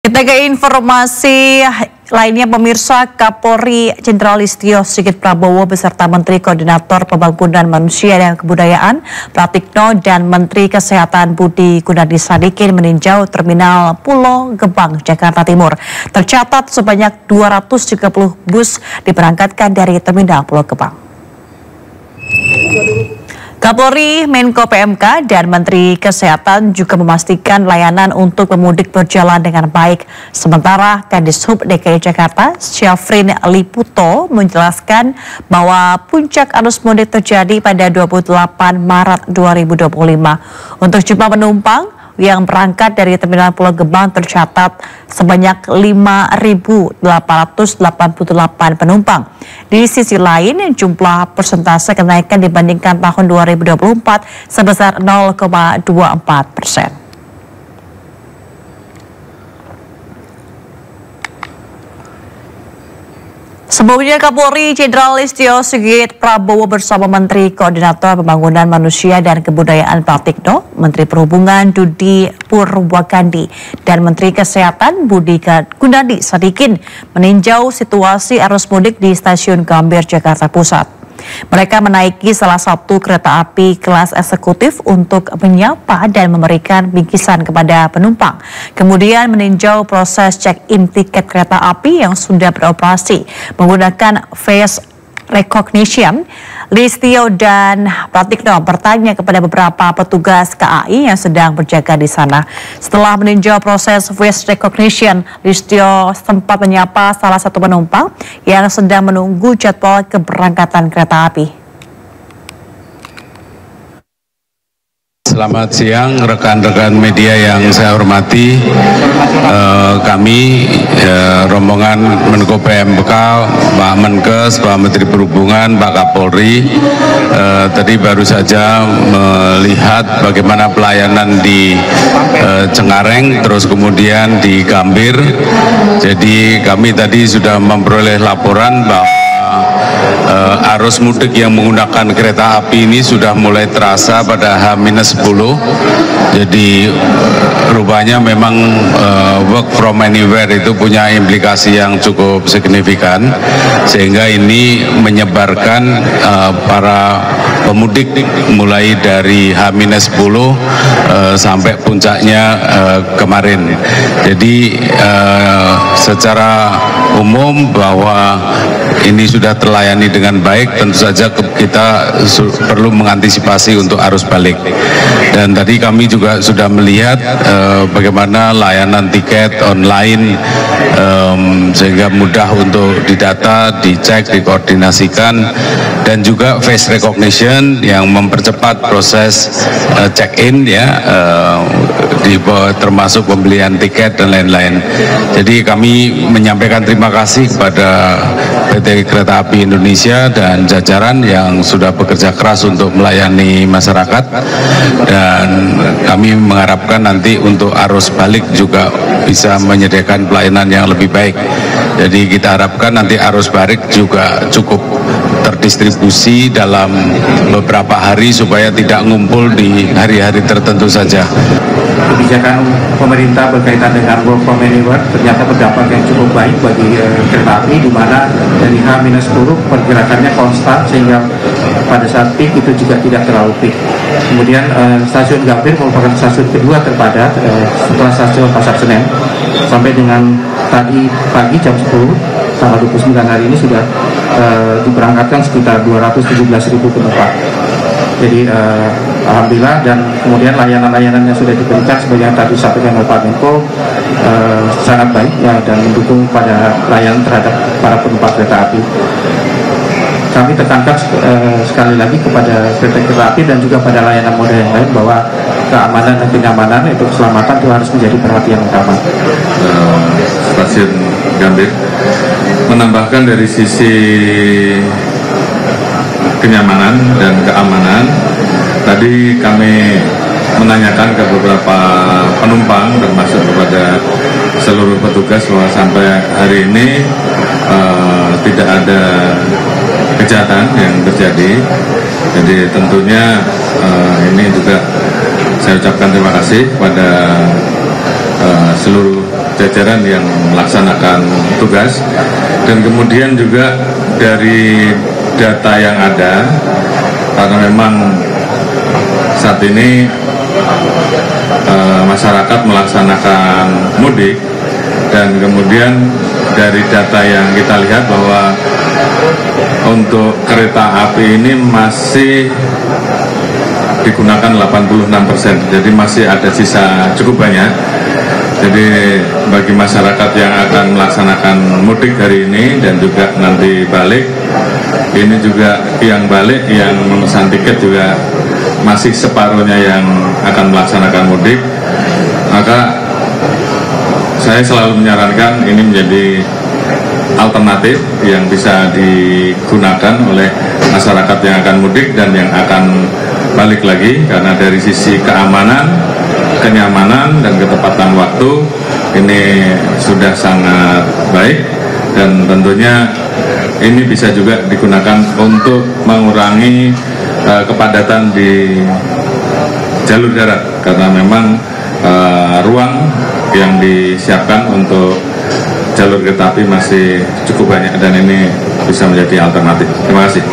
Kita ke informasi lainnya, pemirsa. Kapolri Jenderal Listio Sigit Prabowo beserta Menteri Koordinator Pembangunan Manusia dan Kebudayaan Pratikno dan Menteri Kesehatan Budi Gunadi Sadikin meninjau Terminal Pulau Gebang, Jakarta Timur. Tercatat sebanyak 230 bus diberangkatkan dari Terminal Pulau Gebang. Kapolri, Menko PMK, dan Menteri Kesehatan juga memastikan layanan untuk pemudik berjalan dengan baik. Sementara Kadishub DKI Jakarta, Syafrin Liputo, menjelaskan bahwa puncak arus mudik terjadi pada 28 Maret 2025. Untuk jumlah penumpang yang berangkat dari Terminal Pulau Gebang tercatat sebanyak 5.888 penumpang. Di sisi lain, jumlah persentase kenaikan dibandingkan tahun 2024 sebesar 0,24%. Sebelumnya, Kapolri Jenderal Listio Sigit Prabowo bersama Menteri Koordinator Pembangunan Manusia dan Kebudayaan Pratikno, Menteri Perhubungan Budi Purwakandi, dan Menteri Kesehatan Budi Gunadi Sadikin meninjau situasi arus mudik di Stasiun Gambir, Jakarta Pusat. Mereka menaiki salah satu kereta api kelas eksekutif untuk menyapa dan memberikan bingkisan kepada penumpang. Kemudian meninjau proses check-in tiket kereta api yang sudah beroperasi menggunakan face recognition. Listio dan Pratikno bertanya kepada beberapa petugas KAI yang sedang berjaga di sana. Setelah meninjau proses face recognition, Listio sempat menyapa salah satu penumpang yang sedang menunggu jadwal keberangkatan kereta api. Selamat siang rekan-rekan media yang saya hormati. Kami rombongan Menko PMK, Pak Menkes, Pak Menteri Perhubungan, Pak Kapolri tadi baru saja melihat bagaimana pelayanan di Cengkareng, terus kemudian di Gambir. Jadi kami tadi sudah memperoleh laporan bahwa arus mudik yang menggunakan kereta api ini sudah mulai terasa pada H-10. Jadi rupanya memang work from anywhere itu punya implikasi yang cukup signifikan, sehingga ini menyebarkan para pemudik mulai dari H-10 sampai puncaknya kemarin. Jadi secara umum bahwa ini sudah terlayani dengan baik, tentu saja kita perlu mengantisipasi untuk arus balik. Dan tadi kami juga sudah melihat bagaimana layanan tiket online sehingga mudah untuk didata, dicek, dikoordinasikan, dan juga face recognition yang mempercepat proses check-in ya, termasuk pembelian tiket dan lain-lain. Jadi kami menyampaikan terima kasih kepada PT Kereta Api Indonesia dan jajaran yang sudah bekerja keras untuk melayani masyarakat, dan kami mengharapkan nanti untuk arus balik juga bisa menyediakan pelayanan yang lebih baik. Jadi kita harapkan nanti arus balik juga cukup terdistribusi dalam beberapa hari supaya tidak ngumpul di hari-hari tertentu saja. Kebijakan pemerintah berkaitan dengan work from anywhere ternyata berdampak yang cukup baik bagi kereta api, di mana dari H-10 pergerakannya konstan sehingga pada saat peak itu juga tidak terlalu peak. Kemudian stasiun Gambir merupakan stasiun kedua terpadat setelah stasiun Pasar Senen. Sampai dengan tadi pagi jam 10 tanggal 29 hari ini sudah diberangkatkan sekitar 217.000 penumpang. Jadi alhamdulillah, dan kemudian layanan-layanan yang sudah diberikan sebagai yang tadi disampaikan oleh Pak Menko sangat baik ya, dan mendukung pada layanan terhadap para penumpang kereta api. Kami tekankan sekali lagi kepada PT Kereta Api dan juga pada layanan moda yang lain bahwa keamanan dan kenyamanan itu keselamatan itu harus menjadi perhatian utama. Stasiun Gambir menambahkan dari sisi kenyamanan dan keamanan. Tadi kami menanyakan ke beberapa penumpang termasuk kepada seluruh petugas bahwa sampai hari ini tidak ada kejahatan yang terjadi. Jadi tentunya ini juga saya ucapkan terima kasih kepada seluruh jajaran yang melaksanakan tugas. Dan kemudian juga dari data yang ada, karena memang saat ini masyarakat melaksanakan mudik, dan kemudian dari data yang kita lihat bahwa untuk kereta api ini masih digunakan 86%, jadi masih ada sisa cukup banyak. Jadi bagi masyarakat yang akan melaksanakan mudik hari ini dan juga nanti balik, ini juga yang balik yang memesan tiket juga masih separuhnya yang akan melaksanakan mudik. Maka saya selalu menyarankan ini menjadi alternatif yang bisa digunakan oleh masyarakat yang akan mudik dan yang akan balik lagi, karena dari sisi keamanan, kenyamanan, dan ketepatan waktu ini sudah sangat baik, dan tentunya ini bisa juga digunakan untuk mengurangi kepadatan di jalur darat, karena memang ruang yang disiapkan untuk jalur kereta api masih cukup banyak, dan ini bisa menjadi alternatif. Terima kasih.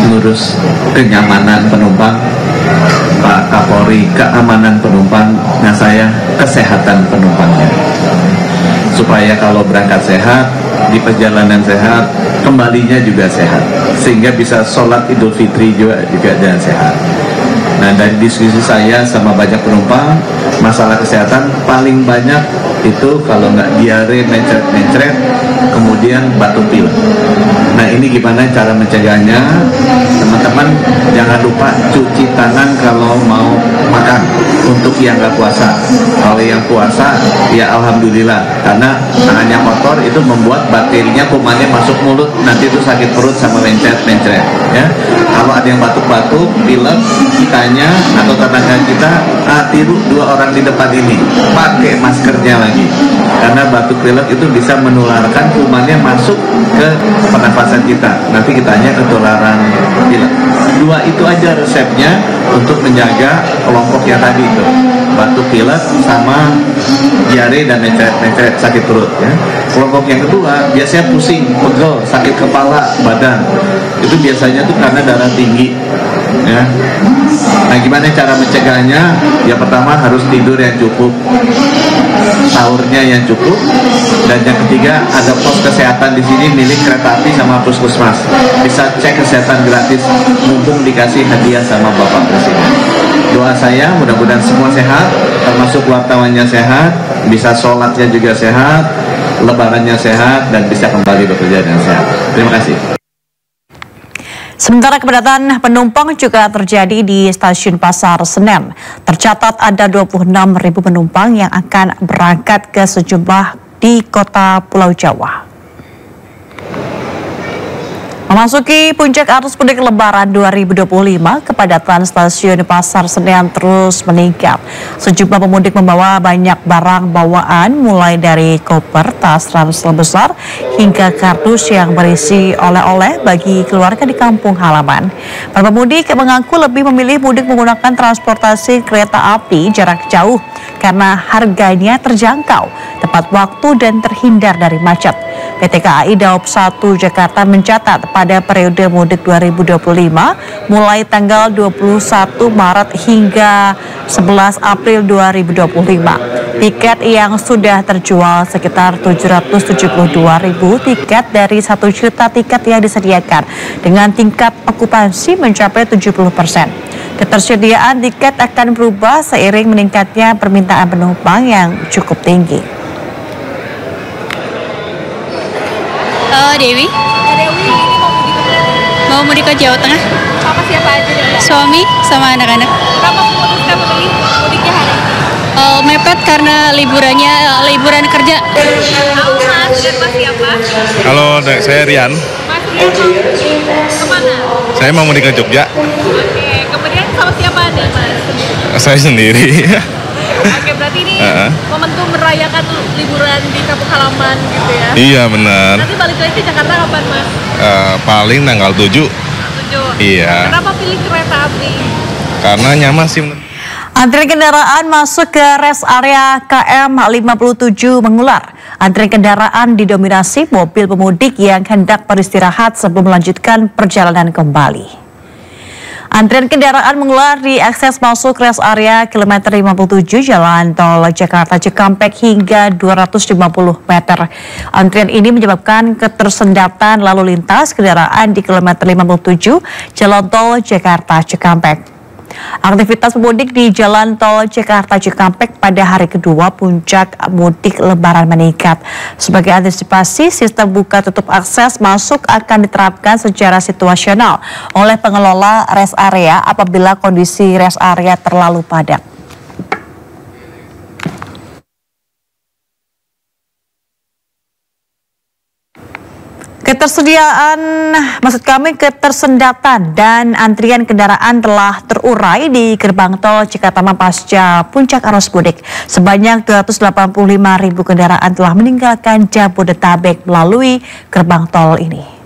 Ngurus kenyamanan penumpang, Pak Kapolri, keamanan penumpang, nah saya kesehatan penumpangnya, supaya kalau berangkat sehat, di perjalanan sehat, kembalinya juga sehat, sehingga bisa sholat Idul Fitri juga dengan sehat. Nah, dari diskusi saya sama banyak penumpang, masalah kesehatan paling banyak itu kalau nggak diare, mencret-mencret, kemudian batuk pilek. Nah, ini gimana cara mencegahnya? Teman-teman jangan lupa cuci tangan kalau mau makan, untuk yang nggak puasa. Kalau yang puasa, ya alhamdulillah, karena tangannya kotor itu membuat bakterinya, kumannya masuk mulut, nanti itu sakit perut sama mencret-mencret. Ya, kalau ada yang batuk-batuk, pilek, kitanya atau tetangga kita, tiru 2 orang di depan ini, pakai maskernya lagi, karena batuk pilek itu bisa menularkan, kumannya masuk ke pernafasan kita, nanti kitanya ketularan pilek. 2 itu aja resepnya untuk menjaga kelompok yang tadi itu, batuk pilek sama diare dan mencret sakit perut. Ya. Kelompok yang kedua biasanya pusing, pegel, sakit kepala, badan, itu biasanya tuh karena darah tinggi. Ya. Nah, gimana cara mencegahnya? Ya, pertama harus tidur yang cukup, sahurnya yang cukup, dan yang ketiga ada pos kesehatan di sini milik kereta api sama puskesmas. Bisa cek kesehatan gratis, mumpung dikasih hadiah sama Bapak Presiden. Doa saya mudah-mudahan semua sehat, termasuk wartawannya sehat, bisa sholatnya juga sehat, lebarannya sehat, dan bisa kembali bekerja dengan sehat. Terima kasih. Sementara kepadatan penumpang juga terjadi di stasiun Pasar Senen. Tercatat ada 26.000 penumpang yang akan berangkat ke sejumlah di kota Pulau Jawa. Memasuki puncak arus mudik Lebaran 2025, kepadatan stasiun Pasar Senen terus meningkat. Sejumlah pemudik membawa banyak barang bawaan, mulai dari koper, tas ransel besar, hingga kardus yang berisi oleh-oleh bagi keluarga di kampung halaman. Para pemudik mengaku lebih memilih mudik menggunakan transportasi kereta api jarak jauh karena harganya terjangkau, tepat waktu, dan terhindar dari macet. PT KAI Daob 1 Jakarta mencatat pada periode mudik 2025 mulai tanggal 21 Maret hingga 11 April 2025. Tiket yang sudah terjual sekitar 772.000 tiket dari 1 juta tiket yang disediakan, dengan tingkat okupansi mencapai 70%. Ketersediaan tiket akan berubah seiring meningkatnya permintaan penumpang yang cukup tinggi. Dewi. Dewi, ini Mau mudik ke Jawa Tengah. sama siapa aja nih? Suami sama anak-anak. Kenapa memutuskan memilih mudiknya hari ini? Mepet karena liburan kerja. Aku Mas, dan Mas siapa? Halo, saya Rian. Mas Rian mau kemana? Saya mau mudik ke Jogja. Oke, kemudian sama siapa nih Mas? Saya sendiri. Oke, berarti ini momentum merayakan liburan di kampung halaman gitu ya? Iya, benar. Nanti balik lagi ke Jakarta kapan Mas? Paling tanggal 7. 7. Iya. Kenapa pilih kereta api? Karena nyaman sih. Antrian kendaraan masuk ke rest area KM 57 mengular. Antrian kendaraan didominasi mobil pemudik yang hendak beristirahat sebelum melanjutkan perjalanan kembali. Antrian kendaraan mengular di akses masuk rest area kilometer 57 Jalan Tol Jakarta Cikampek hingga 250 meter. Antrian ini menyebabkan ketersendatan lalu lintas kendaraan di kilometer 57 Jalan Tol Jakarta Cikampek. Aktivitas pemudik di Jalan Tol Jakarta Cikampek pada hari kedua puncak mudik Lebaran meningkat. Sebagai antisipasi, sistem buka tutup akses masuk akan diterapkan secara situasional oleh pengelola rest area apabila kondisi rest area terlalu padat. Ketersendatan dan antrian kendaraan telah terurai di gerbang tol Cikatama pasca puncak arus mudik. Sebanyak 285.000 kendaraan telah meninggalkan Jabodetabek melalui gerbang tol ini.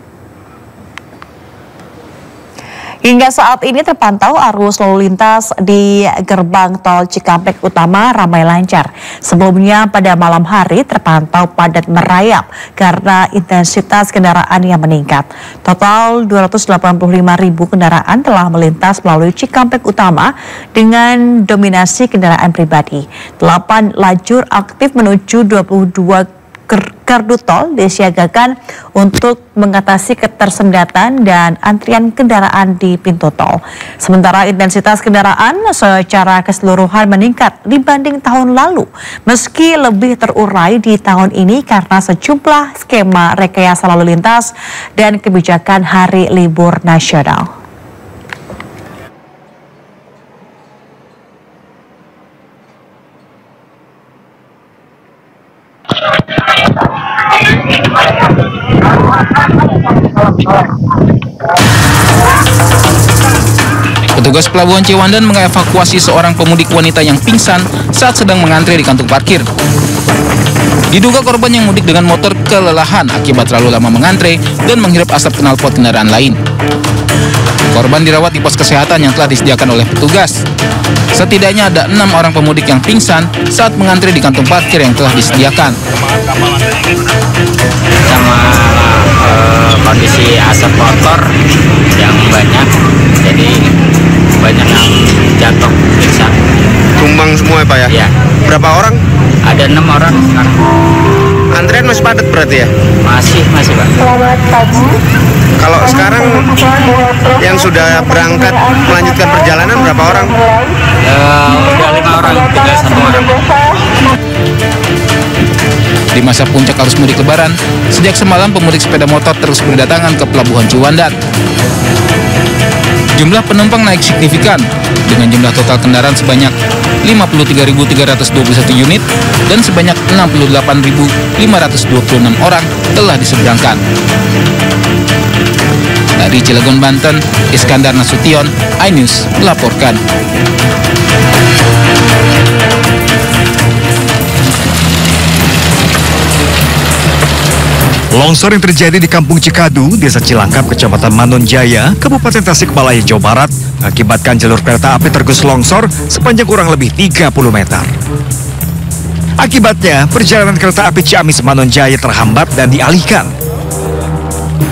Hingga saat ini terpantau arus lalu lintas di gerbang tol Cikampek Utama ramai lancar. Sebelumnya pada malam hari terpantau padat merayap karena intensitas kendaraan yang meningkat. Total 285.000 kendaraan telah melintas melalui Cikampek Utama dengan dominasi kendaraan pribadi. 8 lajur aktif menuju 22 gardu tol disiagakan untuk mengatasi ketersendatan dan antrian kendaraan di pintu tol. Sementara intensitas kendaraan secara keseluruhan meningkat dibanding tahun lalu, meski lebih terurai di tahun ini karena sejumlah skema rekayasa lalu lintas dan kebijakan hari libur nasional. Petugas Pelabuhan Ciwandan mengevakuasi seorang pemudik wanita yang pingsan saat sedang mengantre di kantung parkir. Diduga korban yang mudik dengan motor kelelahan akibat terlalu lama mengantre dan menghirup asap knalpot kendaraan lain. Korban dirawat di pos kesehatan yang telah disediakan oleh petugas. Setidaknya ada 6 orang pemudik yang pingsan saat mengantre di kantung parkir yang telah disediakan. Sama kondisi asap motor yang banyak, jadi banyak yang jatuh pingsan. Tumbang semua ya Pak ya? Iya. Berapa orang? Ada 6 orang sekarang. Antrian masih padat berarti ya? Masih Pak. Selamat pagi. Kalau sekarang yang sudah berangkat melanjutkan perjalanan berapa orang? Udah 5 orang, tinggal 1 orang. Di masa puncak arus mudik Lebaran, sejak semalam pemudik sepeda motor terus berdatangan ke Pelabuhan Ciwandan. Jumlah penumpang naik signifikan dengan jumlah total kendaraan sebanyak 53.321 unit dan sebanyak 68.526 orang telah diseberangkan. Dari Cilegon, Banten, Iskandar Nasution, iNews melaporkan. Longsor yang terjadi di Kampung Cikadu, Desa Cilangkap, Kecamatan Manonjaya, Kabupaten Tasikmalaya, Jawa Barat, mengakibatkan jalur kereta api tergerus longsor sepanjang kurang lebih 30 meter. Akibatnya, perjalanan kereta api Ciamis Manonjaya terhambat dan dialihkan.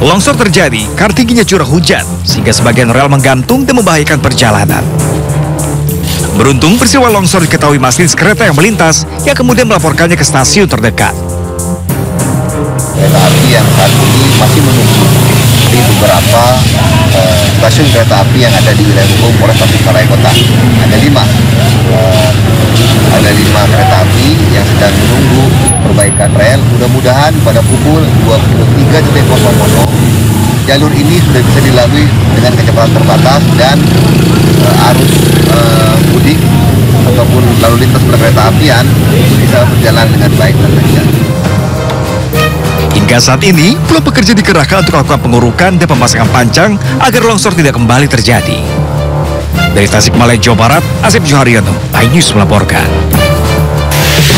Longsor terjadi karena tingginya curah hujan, sehingga sebagian rel menggantung dan membahayakan perjalanan. Beruntung, peristiwa longsor diketahui masinis kereta yang melintas, yang kemudian melaporkannya ke stasiun terdekat. Kereta api yang saat ini masih menunggu di beberapa stasiun kereta api yang ada di wilayah hukum Polres Tasikmalaya Kota. Ada 5 kereta api yang sedang menunggu perbaikan rel. Mudah-mudahan pada pukul 23.00 jalur ini sudah bisa dilalui dengan kecepatan terbatas dan arus mudik ataupun lalu lintas berkereta apian bisa berjalan dengan baik dan lancar. Hingga saat ini, puluhan pekerja dikerahkan untuk melakukan pengurukan dan pemasangan pancang agar longsor tidak kembali terjadi. Dari Tasikmalaya, Jawa Barat, Asep Juharyono, iNews melaporkan.